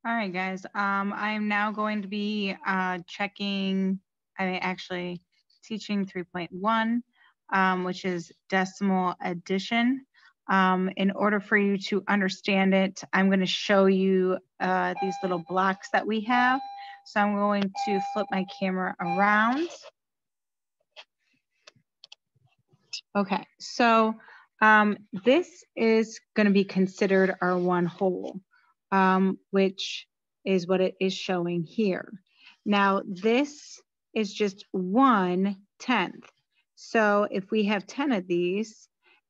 All right, guys. I'm now going to be actually teaching 3.1, which is decimal addition. In order for you to understand it, I'm going to show you these little blocks that we have. So I'm going to flip my camera around. Okay, so this is going to be considered our one whole, which is what it is showing here. Now, this is just 1/10. So if we have 10 of these,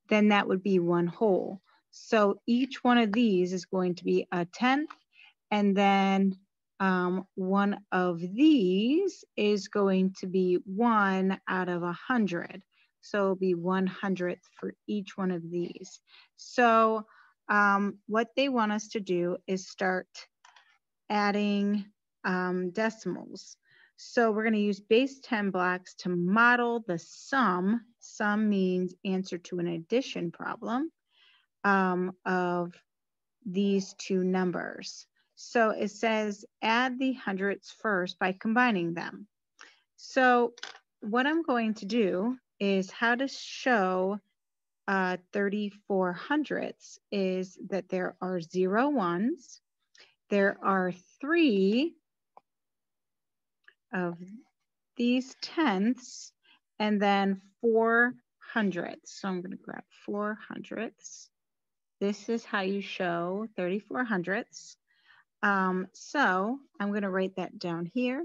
then that would be one whole. So each one of these is going to be a 10th, and then one of these is going to be 1 out of 100. So it'll be 100th for each one of these. So what they want us to do is start adding decimals. So we're going to use base 10 blocks to model the sum. Sum means answer to an addition problem of these two numbers. So it says add the hundredths first by combining them. So what I'm going to do is how to show 34 hundredths is that there are 0 ones, there are 3 of these tenths, and then 4 hundredths. So I'm going to grab 4 hundredths. This is how you show 34 hundredths. So I'm going to write that down here.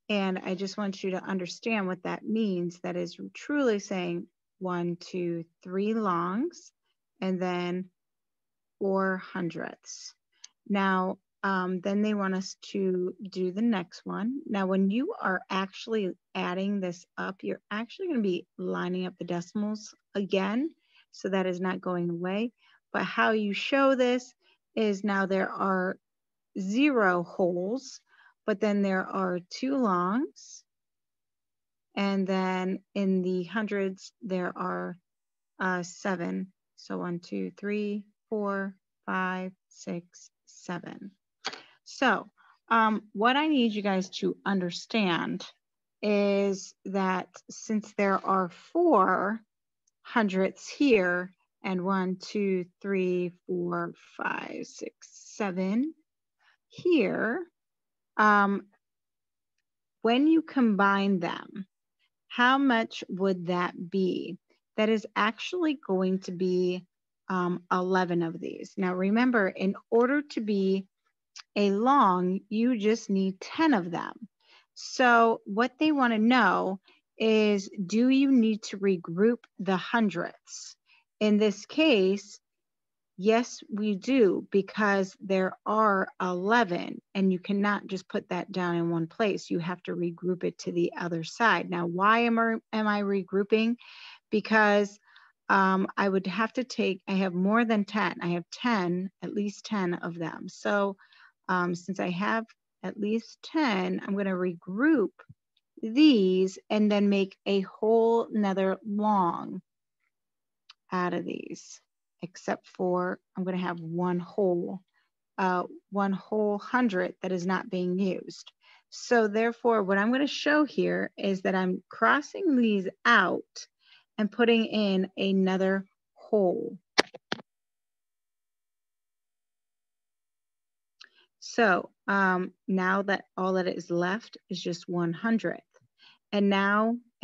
And I just want you to understand what that means. That is truly saying 1, 2, 3 longs, and then 4 hundredths. Now, then they want us to do the next one. Now, when you are actually adding this up, you're actually going to be lining up the decimals again. So that is not going away. But how you show this is now there are 0 wholes, but then there are 2 longs. And then in the hundreds, there are 7. So 1, 2, 3, 4, 5, 6, 7. So what I need you guys to understand is that since there are 4 hundredths here, and 1, 2, 3, 4, 5, 6, 7 here, when you combine them, how much would that be? That is actually going to be 11 of these. Now remember, in order to be a long, you just need 10 of them. So what they want to know is, do you need to regroup the hundredths? In this case, yes, we do, because there are 11 and you cannot just put that down in one place. You have to regroup it to the other side. Now, why am I regrouping? Because I would have to take, I have more than 10. I have 10, at least 10 of them. So since I have at least 10, I'm going to regroup these and then make a whole nother long out of these, except for I'm going to have one whole hundred that is not being used. So therefore, what I'm going to show here is that I'm crossing these out and putting in another whole. So now that all that is left is just 100th. And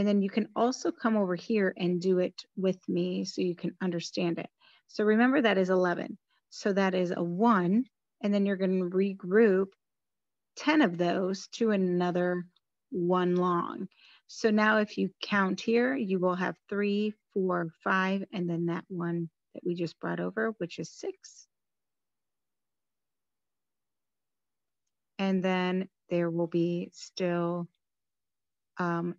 then you can also come over here and do it with me so you can understand it. So remember that is 11. So that is a 1, and then you're going to regroup 10 of those to another 1 long. So now if you count here, you will have 3, 4, 5, and then that one that we just brought over, which is 6. And then there will be still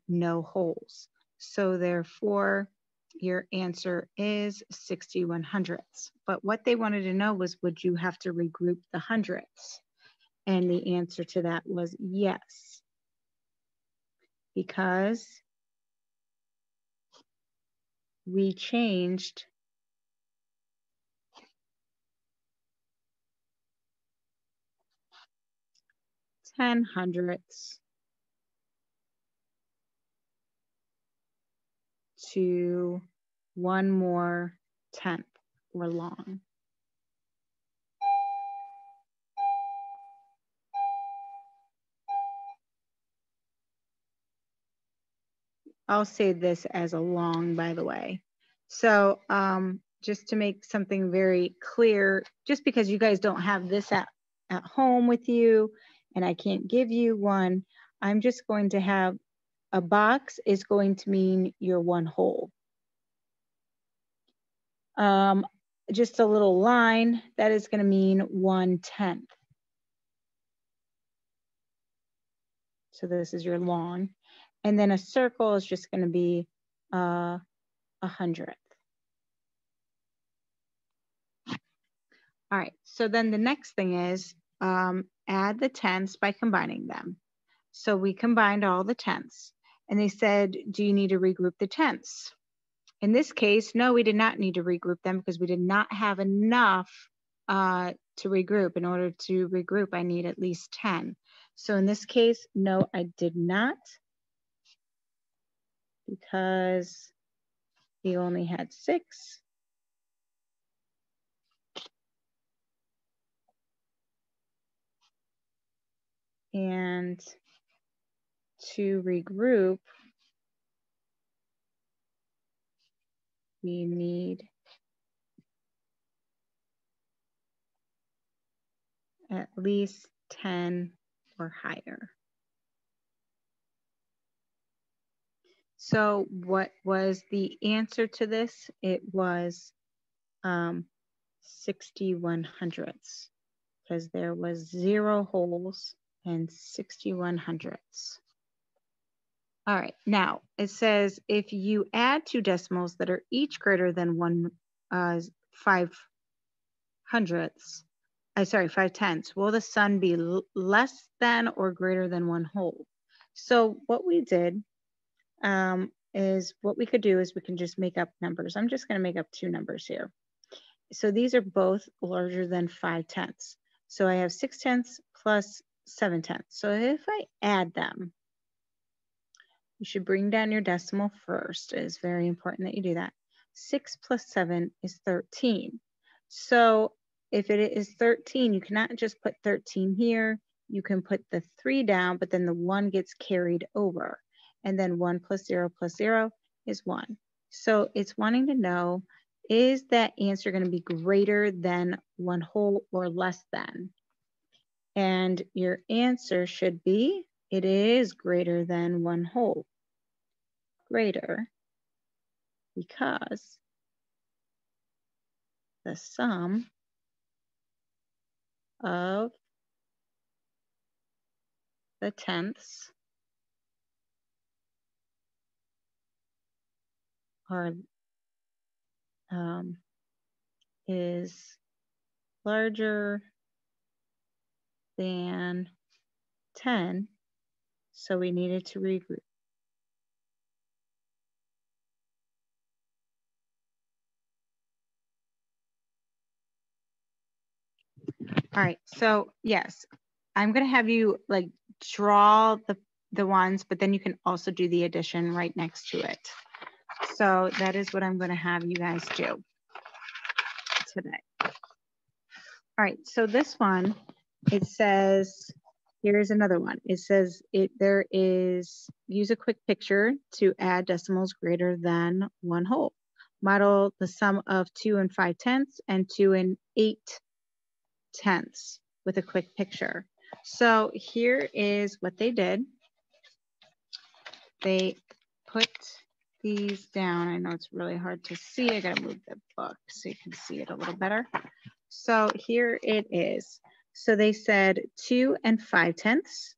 no wholes. So therefore, your answer is 61 hundredths. But what they wanted to know was, would you have to regroup the hundredths? And the answer to that was yes, because we changed 10 hundredths to 1 more tenth or long. I'll say this as a long, by the way. So just to make something very clear, just because you guys don't have this at home with you and I can't give you one, I'm just going to have a box is going to mean your 1 whole. Just a little line, that is going to mean 1/10. So this is your long. And then a circle is just going to be 100th. All right, so then the next thing is add the tenths by combining them. So we combined all the tenths and they said, do you need to regroup the tenths? In this case, no, we did not need to regroup them because we did not have enough to regroup. In order to regroup, I need at least 10. So in this case, no, I did not, because we only had 6. And to regroup, we need at least 10 or higher. So what was the answer to this? It was 61 hundredths, because there was 0 wholes and 61 hundredths. All right, now it says if you add 2 decimals that are each greater than 5 tenths, will the sum be less than or greater than 1 whole? So what we did is what we could do is we can just make up numbers. I'm just going to make up 2 numbers here. So these are both larger than 5 tenths. So I have 6 tenths plus 7 tenths. So if I add them, you should bring down your decimal first. It is very important that you do that. 6 plus 7 is 13. So if it is 13, you cannot just put 13 here. You can put the 3 down, but then the 1 gets carried over. And then 1 plus 0 is 1. So it's wanting to know, is that answer going to be greater than 1 whole or less than? And your answer should be, it is greater than 1 whole. Greater, because the sum of the tenths are is larger than 10, so we needed to regroup. All right, so yes, I'm gonna have you like draw the ones, but then you can also do the addition right next to it. So that is what I'm gonna have you guys do today. All right, so this one, it says, here's another one. It says there is, use a quick picture to add decimals greater than 1 whole. Model the sum of 2 and 5 tenths and 2 and 8 tenths with a quick picture. So here is what they did. They put these down. I know it's really hard to see. I gotta move the book so you can see it a little better. So here it is. So they said 2 and 5 tenths,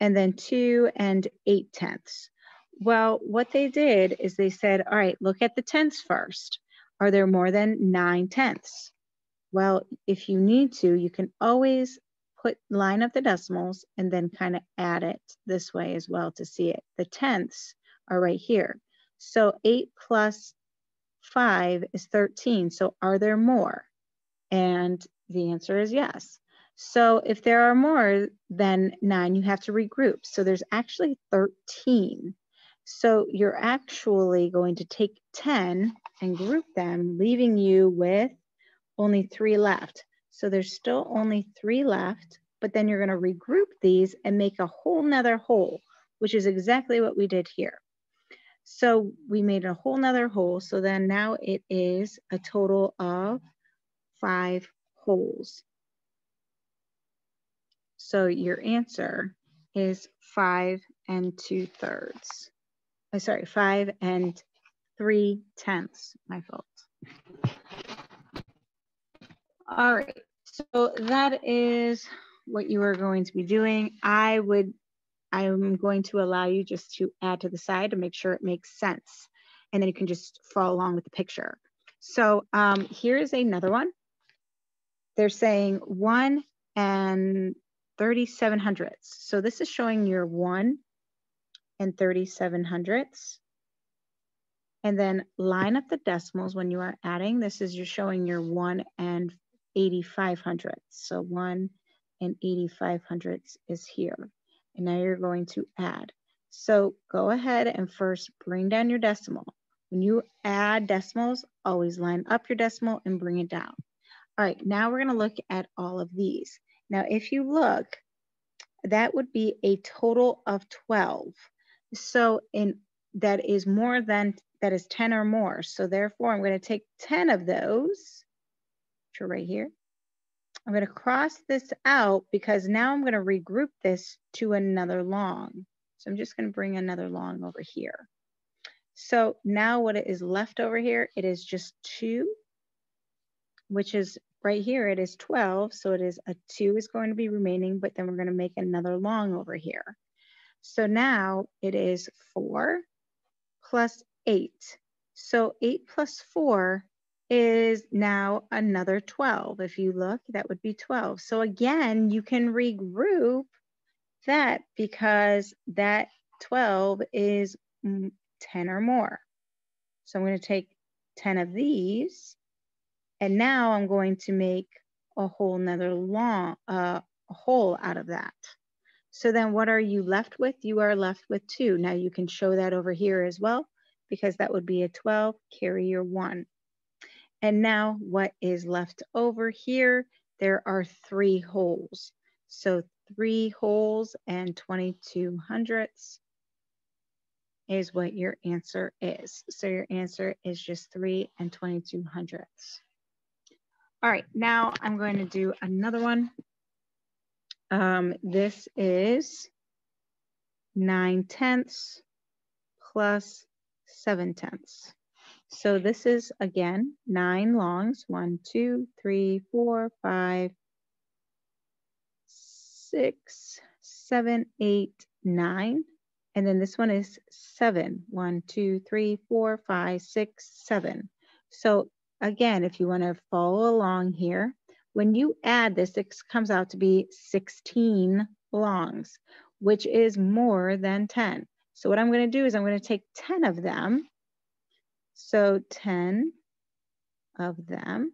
and then 2 and 8 tenths. Well, what they did is they said, all right, look at the tenths first. Are there more than 9 tenths? Well, if you need to, you can always line up the decimals and then kind of add it this way as well to see it. The tenths are right here. So 8 plus 5 is 13. So are there more? And the answer is yes. So if there are more than 9, you have to regroup. So there's actually 13. So you're actually going to take 10 and group them, leaving you with only 3 left. So there's still only 3 left, but then you're going to regroup these and make a whole nother whole, which is exactly what we did here. So we made a whole nother whole. So then now it is a total of 5 wholes. So your answer is 5 2/3. Sorry, 5 3/10. My fault. All right, so that is what you are going to be doing. I'm going to allow you just to add to the side to make sure it makes sense. And then you can just follow along with the picture. So here's another one. They're saying 1 37/100. So this is showing your 1 37/100. And then line up the decimals when you are adding. This is you're showing your 1 85/100. So 1 85/100 is here. And now you're going to add. So go ahead and first bring down your decimal. When you add decimals, always line up your decimal and bring it down. All right, now we're going to look at all of these. Now, if you look, that would be a total of 12. So that is 10 or more. So therefore, I'm going to take 10 of those, which are right here. I'm going to cross this out because now I'm going to regroup this to another long. So I'm just going to bring another long over here. So now what is left over here, it is just 2, which is right here, it is 12. So it is a 2 is going to be remaining, but then we're going to make another long over here. So now it is 4 plus 8. So 8 plus 4 is now another 12. If you look, that would be 12. So again, you can regroup that because that 12 is 10 or more. So I'm going to take 10 of these, and now I'm going to make a whole nother long, a whole out of that. So then what are you left with? You are left with 2. Now you can show that over here as well, because that would be a 12, carry your 1. And now what is left over here? There are 3 wholes. So 3 wholes and 22/100 is what your answer is. So your answer is just 3 22/100. All right, now I'm going to do another one. This is 9/10 plus 7/10. So this is, again, 9 longs. 1, 2, 3, 4, 5, 6, 7, 8, 9. And then this one is 7. 1, 2, 3, 4, 5, 6, 7. So again, if you want to follow along here, when you add this, it comes out to be 16 longs, which is more than 10. So what I'm going to do is I'm going to take 10 of them. So 10 of them.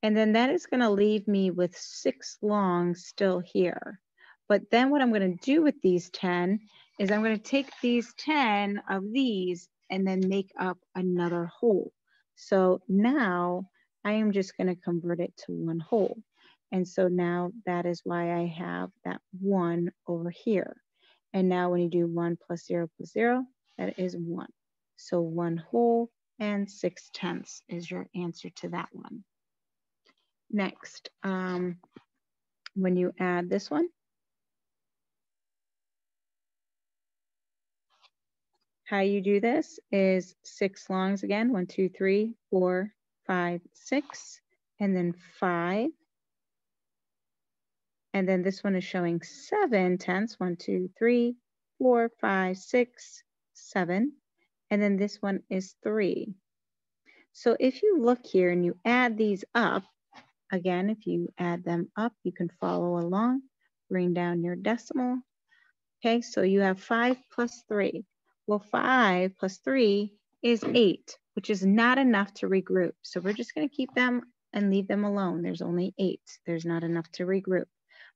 And then that is going to leave me with 6 longs still here. But then what I'm going to do with these 10 is I'm going to take these 10 of these and then make up another whole. So now I am just going to convert it to 1 whole. And so now that is why I have that 1 over here. And now when you do 1 plus 0 plus 0, that is 1. So 1 whole and 6/10 is your answer to that one. Next, when you add this one, how you do this is 6 longs again, 1, 2, 3, 4, 5, 6, and then 5. And then this one is showing 7/10. 1, 2, 3, 4, 5, 6, 7. And then this one is 3. So if you look here and you add these up, again, if you add them up, you can follow along, bring down your decimal. Okay, so you have 5 plus 3. Well, 5 plus 3 is 8, which is not enough to regroup. So we're just going to keep them and leave them alone. There's only 8. There's not enough to regroup.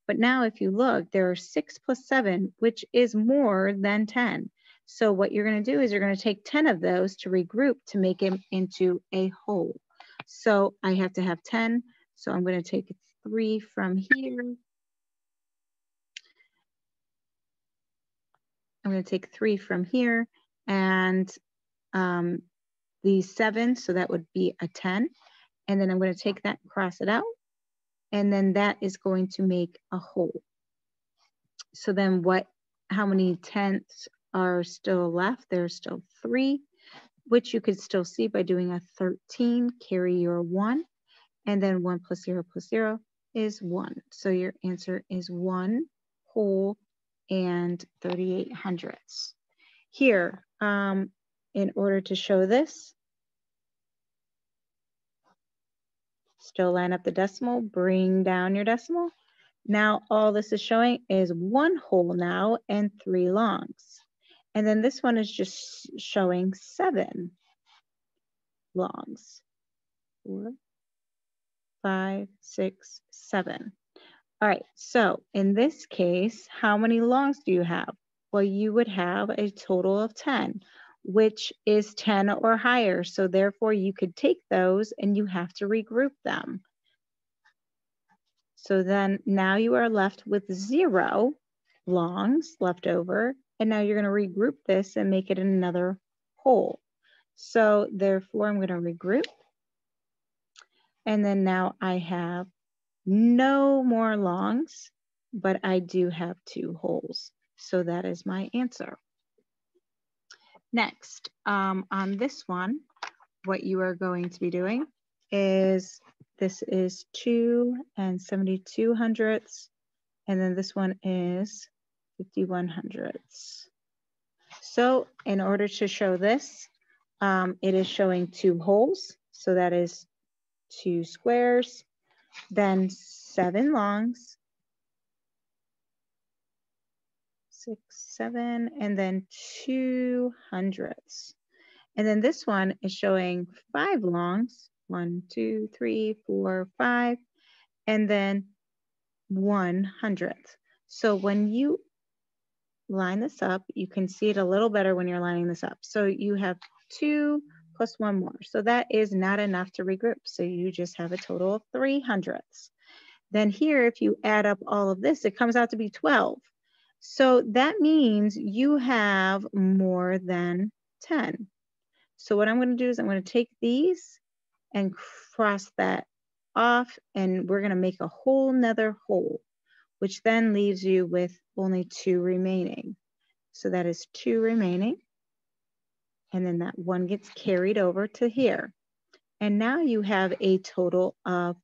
But now if you look, there are 6 plus 7, which is more than 10. So what you're going to do is you're going to take 10 of those to regroup to make it into a whole. So I have to have 10. So I'm going to take 3 from here. I'm going to take 3 from here and the 7. So that would be a 10. And then I'm going to take that and cross it out. And then that is going to make a whole. So then how many tenths are still left? There's still 3, which you could still see by doing a 13, carry your 1, and then 1 plus 0 is 1. So your answer is 1 whole and 38 hundredths. Here, in order to show this, still line up the decimal, bring down your decimal. Now all this is showing is 1 whole now and 3 longs. And then this one is just showing 7 longs. 4, 5, 6, 7. All right, so in this case, how many longs do you have? Well, you would have a total of 10, which is 10 or higher. So therefore you could take those and you have to regroup them. So then now you are left with 0 longs left over. And now you're going to regroup this and make it another whole. So therefore I'm going to regroup. And then now I have no more longs, but I do have 2 wholes. So that is my answer. Next, on this one, what you are going to be doing is this is 2 and 72 hundredths. And then this one is 51 hundredths. So in order to show this, it is showing 2 wholes. So that is 2 squares, then 7 longs, 6, 7, and then 2 hundredths. And then this one is showing 5 longs, 1, 2, 3, 4, 5, and then 1 hundredth. So when you line this up, you can see it a little better when you're lining this up. So you have 2 plus 1 more. So that is not enough to regroup. So you just have a total of 3 hundredths. Then here, if you add up all of this, it comes out to be 12. So that means you have more than 10. So what I'm going to do is I'm going to take these and cross that off, and we're going to make a whole nother whole, which then leaves you with only 2 remaining. So that is 2 remaining. And then that 1 gets carried over to here. And now you have a total of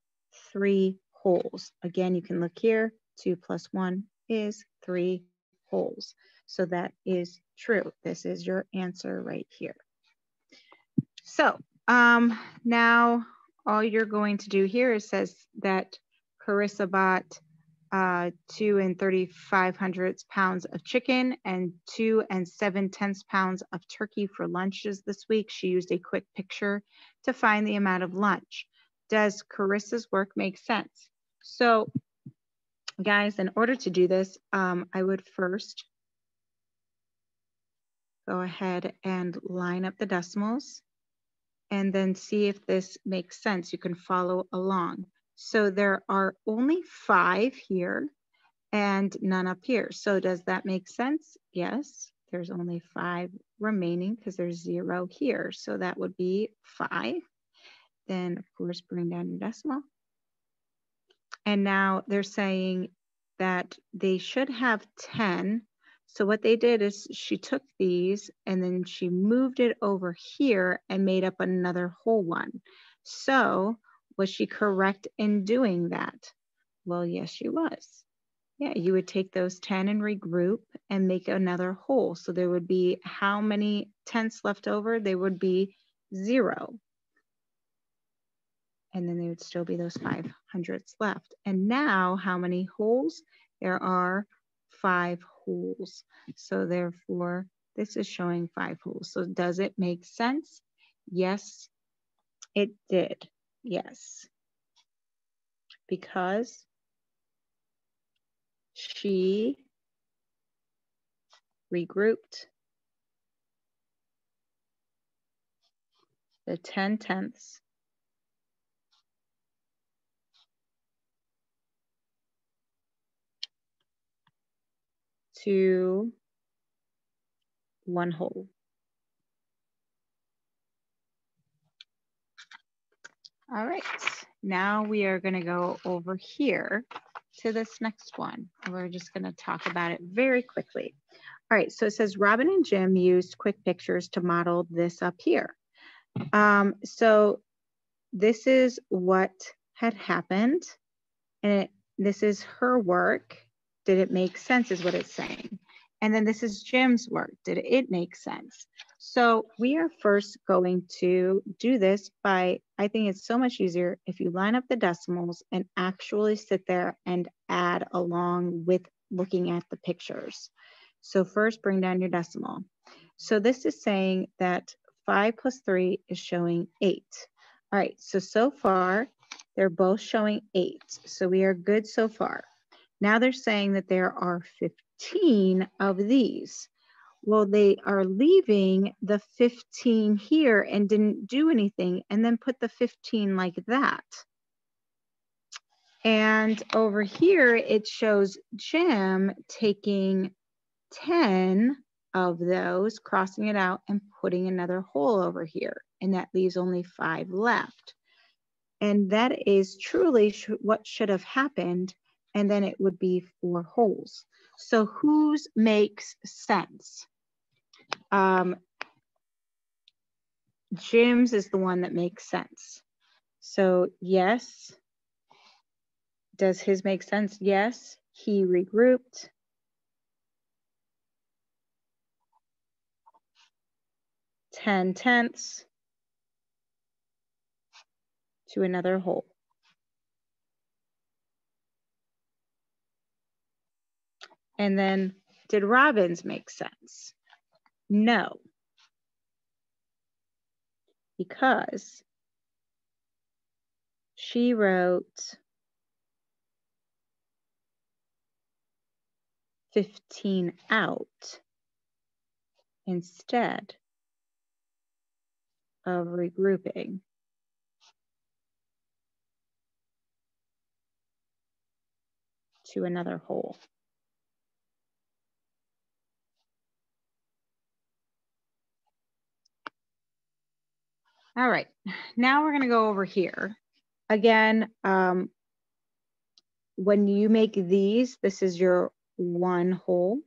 3 wholes. Again, you can look here, 2 plus 1 is 3 wholes. So that is true. This is your answer right here. So now all you're going to do here is says that Carissa bought 2 and 35 hundredths pounds of chicken and 2 and 7/10 pounds of turkey for lunches this week. She used a quick picture to find the amount of lunch. Does Carissa's work make sense? So guys, in order to do this, I would first go ahead and line up the decimals and then see if this makes sense. You can follow along. So there are only 5 here and none up here. So does that make sense? Yes, there's only 5 remaining because there's 0 here. So that would be 5. Then of course, bring down your decimal. And now they're saying that they should have 10. So what they did is she took these and then she moved it over here and made up another whole one. So was she correct in doing that? Well, yes, she was. Yeah, you would take those 10 and regroup and make another whole. So there would be how many tenths left over? There would be 0. And then there would still be those 5 hundredths left. And now how many wholes? There are 5 wholes. So therefore, this is showing 5 wholes. So does it make sense? Yes, it did. Yes. because she regrouped the 10/10ths to one whole. All right, now we are going to go over here to this next one. We're just going to talk about it very quickly. All right, so it says Robin and Jim used quick pictures to model this up here. So this is what had happened, and this is her work. Did it make sense is what it's saying. And then this is Jim's work. Did it make sense? So we are first going to do this by, I think it's so much easier if you line up the decimals and actually sit there and add along with looking at the pictures. So first bring down your decimal. So this is saying that 5 plus 3 is showing 8. All right, so far they're both showing 8. So we are good so far. Now they're saying that there are 15 of these. Well, they are leaving the 15 here and didn't do anything and then put the 15 like that. And over here, it shows Jim taking 10 of those, crossing it out and putting another hole over here. And that leaves only 5 left. And that is truly what should have happened. And then it would be 4 holes. So whose makes sense? Jim's is the one that makes sense. So yes. Does his make sense? Yes. He regrouped. (10/10ths) to another hole. And then did Robin's make sense? No. Because she wrote 15 out instead of regrouping. To another hole. All right, now we're going to go over here. Again, when you make these, this is your 1 hole.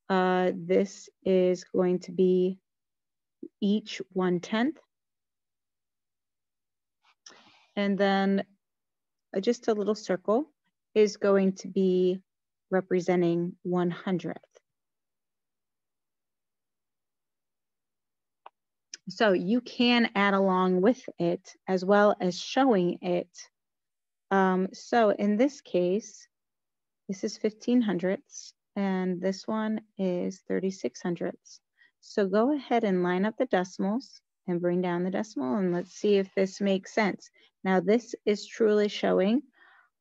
This is going to be each 1/10. And then just a little circle is going to be representing 100th. So you can add along with it as well as showing it. So in this case, this is 1500ths and this one is 3600ths. So go ahead and line up the decimals and bring down the decimal and let's see if this makes sense. Now this is truly showing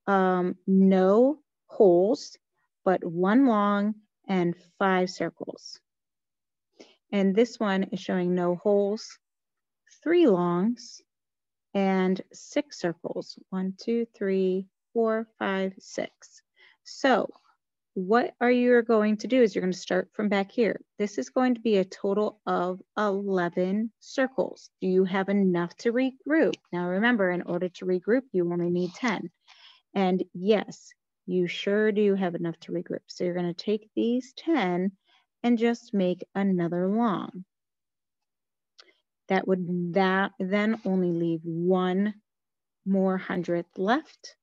no holes, but 1 long and 5 circles. And this one is showing no holes, 3 longs, and 6 circles. 1, 2, 3, 4, 5, 6. So what are you going to do is you're going to start from back here. This is going to be a total of 11 circles. Do you have enough to regroup? Now remember, in order to regroup, you only need 10. And yes, you sure do have enough to regroup. So you're going to take these 10 and just make another long. That would then only leave 1 more 100th left.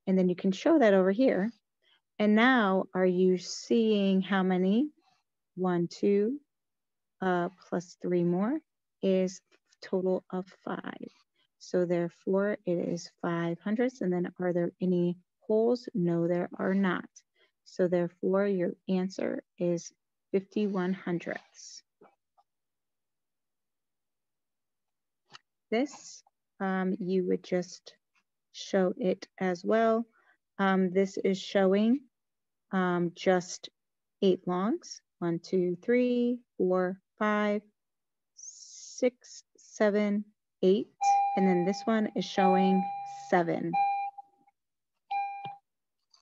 And then you can show that over here. And now are you seeing how many? 1, 2, plus 3 more is total of 5. So therefore it is 500ths. And then are there any holes? No, there are not. So therefore your answer is 5100ths. This you would just show it as well. This is showing just 8 longs. 1, 2, 3, 4, 5, 6, 7, 8. And then this one is showing 7.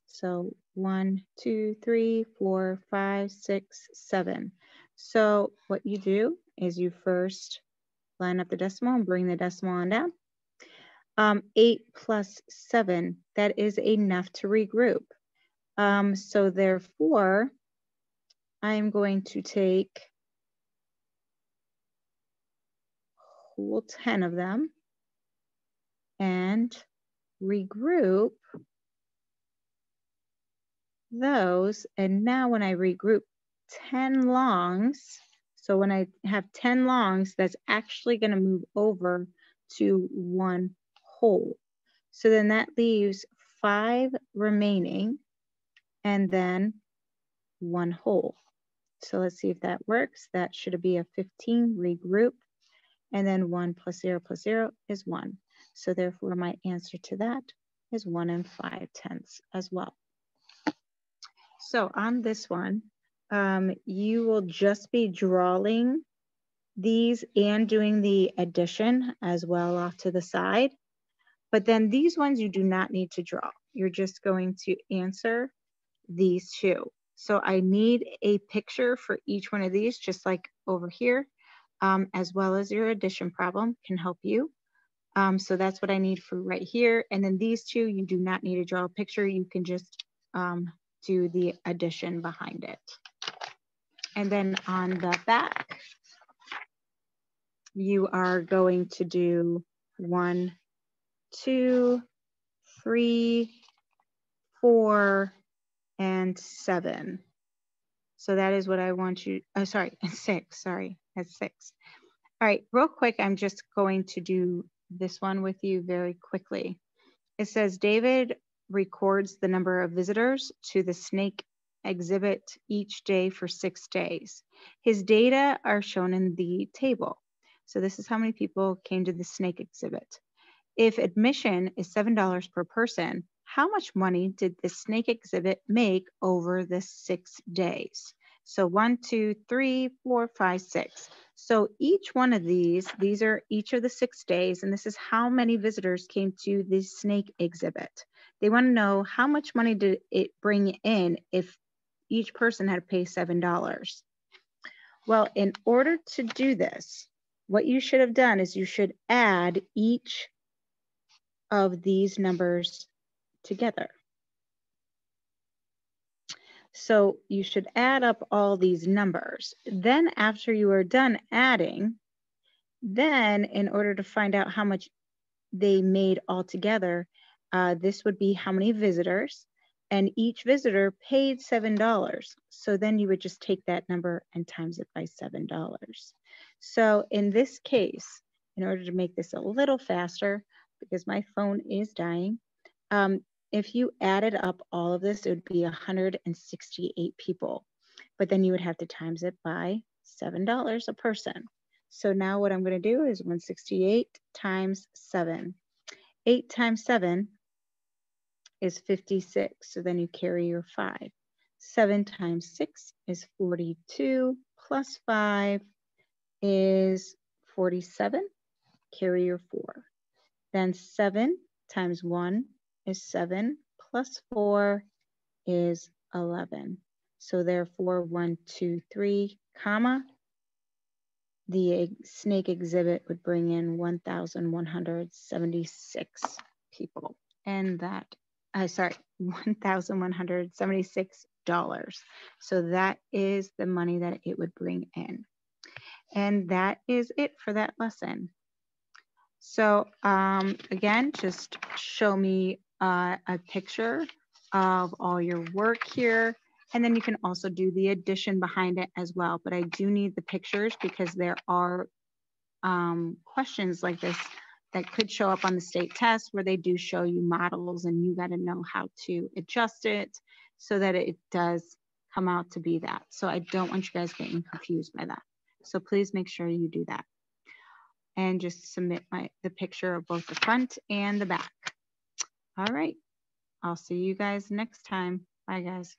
So 1, 2, 3, 4, 5, 6, 7. So what you do is you first line up the decimal and bring the decimal on down. 8 plus 7, that is enough to regroup. So therefore, I'm going to take whole 10 of them and regroup those. And now when I regroup 10 longs, so when I have 10 longs, that's actually going to move over to 1 whole. So then that leaves 5 remaining and then 1 whole. So let's see if that works. That should be a 15 regroup. And then 1 plus 0 is 1. So therefore my answer to that is 1 5/10 as well. So on this one, you will just be drawing these and doing the addition as well off to the side. But then these ones you do not need to draw. You're just going to answer these two. So I need a picture for each one of these, just like over here, as well as your addition problem can help you. So that's what I need for right here. And then these two, you do not need to draw a picture. You can just do the addition behind it. And then on the back, you are going to do 1, 2, 3, 4, and 7. So that is what I want you, oh, sorry, 6, sorry, that's 6. All right, real quick, I'm just going to do this one with you very quickly. It says David records the number of visitors to the snake exhibit each day for 6 days. His data are shown in the table. So this is how many people came to the snake exhibit. If admission is $7 per person, how much money did the snake exhibit make over the 6 days? So 1, 2, 3, 4, 5, 6. So each one of these are each of the 6 days, and this is how many visitors came to the snake exhibit. They want to know how much money did it bring in if each person had to pay $7. Well, in order to do this, what you should have done is you should add each of these numbers together. So you should add up all these numbers. Then after you are done adding, then in order to find out how much they made altogether, this would be how many visitors, and each visitor paid $7. So then you would just take that number and times it by $7. So in this case, in order to make this a little faster, because my phone is dying, if you added up all of this, it would be 168 people, but then you would have to times it by $7 a person. So now what I'm going to do is 168 times 7. 8 times 7 is 56, so then you carry your 5. 7 times 6 is 42, plus 5 is 47, carry your 4. Then 7 times 1 is 7, plus 4 is 11. So therefore 1, 2, 3, comma, the snake exhibit would bring in 1,176 people. And that, $1,176. So that is the money that it would bring in. And that is it for that lesson. So again, just show me a picture of all your work here. And then you can also do the addition behind it as well. But I do need the pictures because there are questions like this that could show up on the state test where they do show you models and you got to know how to adjust it so that it does come out to be that. So I don't want you guys getting confused by that. So please make sure you do that. and just submit the picture of both the front and the back. All right, I'll see you guys next time. Bye guys.